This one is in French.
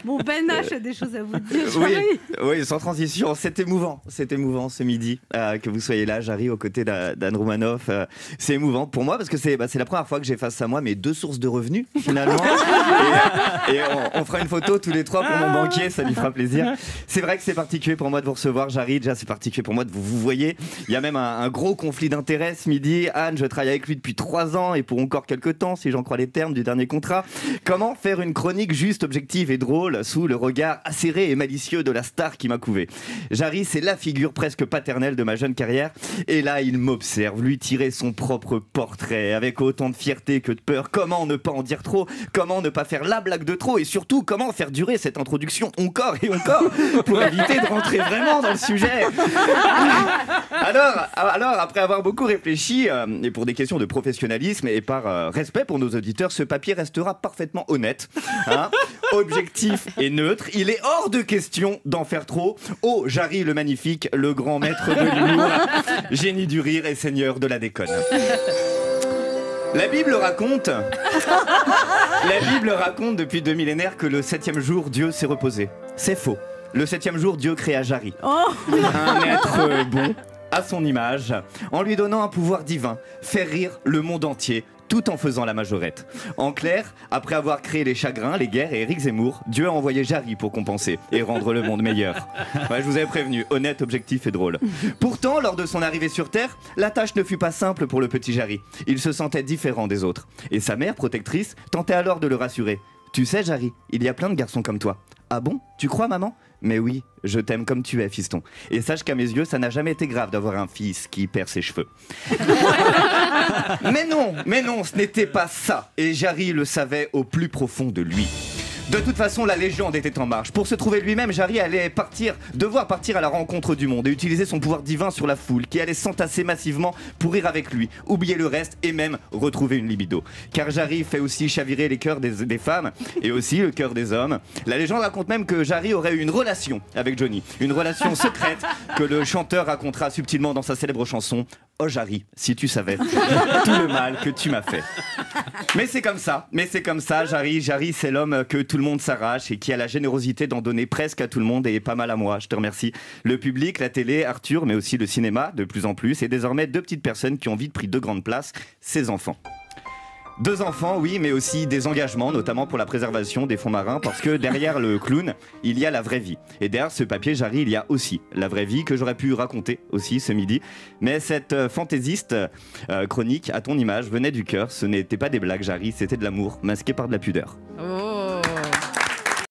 Bon, Ben H a des choses à vous dire. Oui, sans transition, c'est émouvant ce midi que vous soyez là, Jarry, aux côtés d'Anne Roumanoff. C'est émouvant pour moi parce que c'est la première fois que j'ai face à moi mes deux sources de revenus finalement. et on fera une photo tous les trois pour mon banquier, ça lui fera plaisir. C'est vrai que c'est particulier pour moi de vous recevoir, Jarry. Déjà, c'est particulier pour moi de vous voyez. Il y a même un gros conflit d'intérêts ce midi. Anne, je travaille avec lui depuis 3 ans et pour encore quelques temps, si j'en crois les termes du dernier contrat. Comment faire une chronique juste, objective et drôle sous le regard acéré et malicieux de la star qui m'a couvé. Jarry, c'est la figure presque paternelle de ma jeune carrière. Et là, il m'observe, lui tirer son propre portrait avec autant de fierté que de peur. Comment ne pas en dire trop? Comment ne pas faire la blague de trop? Et surtout, comment faire durer cette introduction encore et encore pour éviter de rentrer vraiment dans le sujet? Alors, après avoir beaucoup réfléchi, et pour des questions de professionnalisme et par respect pour nos auditeurs, ce papier restera parfaitement honnête, hein, objectif et neutre. Il est hors de question d'en faire trop. Oh, Jarry le magnifique, le grand maître de l'humour, génie du rire et seigneur de la déconne. La Bible raconte depuis 2 millénaires que le 7e jour, Dieu s'est reposé. C'est faux. Le 7e jour, Dieu créa Jarry. Un être bon, à son image, en lui donnant un pouvoir divin, faire rire le monde entier, tout en faisant la majorette. En clair, après avoir créé les chagrins, les guerres et Éric Zemmour, Dieu a envoyé Jarry pour compenser et rendre le monde meilleur. Ouais, je vous avais prévenu, honnête, objectif et drôle. Pourtant, lors de son arrivée sur Terre, la tâche ne fut pas simple pour le petit Jarry. Il se sentait différent des autres. Et sa mère, protectrice, tentait alors de le rassurer. « Tu sais, Jarry, il y a plein de garçons comme toi. » « Ah bon? Tu crois, maman? » « Mais oui, je t'aime comme tu es, fiston. Et sache qu'à mes yeux, ça n'a jamais été grave d'avoir un fils qui perd ses cheveux. » Mais non, ce n'était pas ça. Et Jarry le savait au plus profond de lui. De toute façon, la légende était en marche. Pour se trouver lui-même, Jarry allait devoir partir à la rencontre du monde et utiliser son pouvoir divin sur la foule qui allait s'entasser massivement pour rire avec lui, oublier le reste et même retrouver une libido. Car Jarry fait aussi chavirer les cœurs des femmes et aussi le cœur des hommes. La légende raconte même que Jarry aurait eu une relation avec Johnny. Une relation secrète que le chanteur racontera subtilement dans sa célèbre chanson « Oh Jarry, si tu savais tout le mal que tu m'as fait. » Mais c'est comme ça, Jarry c'est l'homme que tout le monde s'arrache et qui a la générosité d'en donner presque à tout le monde et pas mal à moi, je te remercie. Le public, la télé, Arthur, mais aussi le cinéma, de plus en plus, et désormais 2 petites personnes qui ont vite pris 2 grandes places, ses enfants. 2 enfants, oui, mais aussi des engagements, notamment pour la préservation des fonds marins, parce que derrière le clown, il y a la vraie vie. Et derrière ce papier, Jarry, il y a aussi la vraie vie que j'aurais pu raconter aussi ce midi. Mais cette fantaisiste chronique, à ton image, venait du cœur. Ce n'était pas des blagues, Jarry, c'était de l'amour, masqué par de la pudeur. Oh.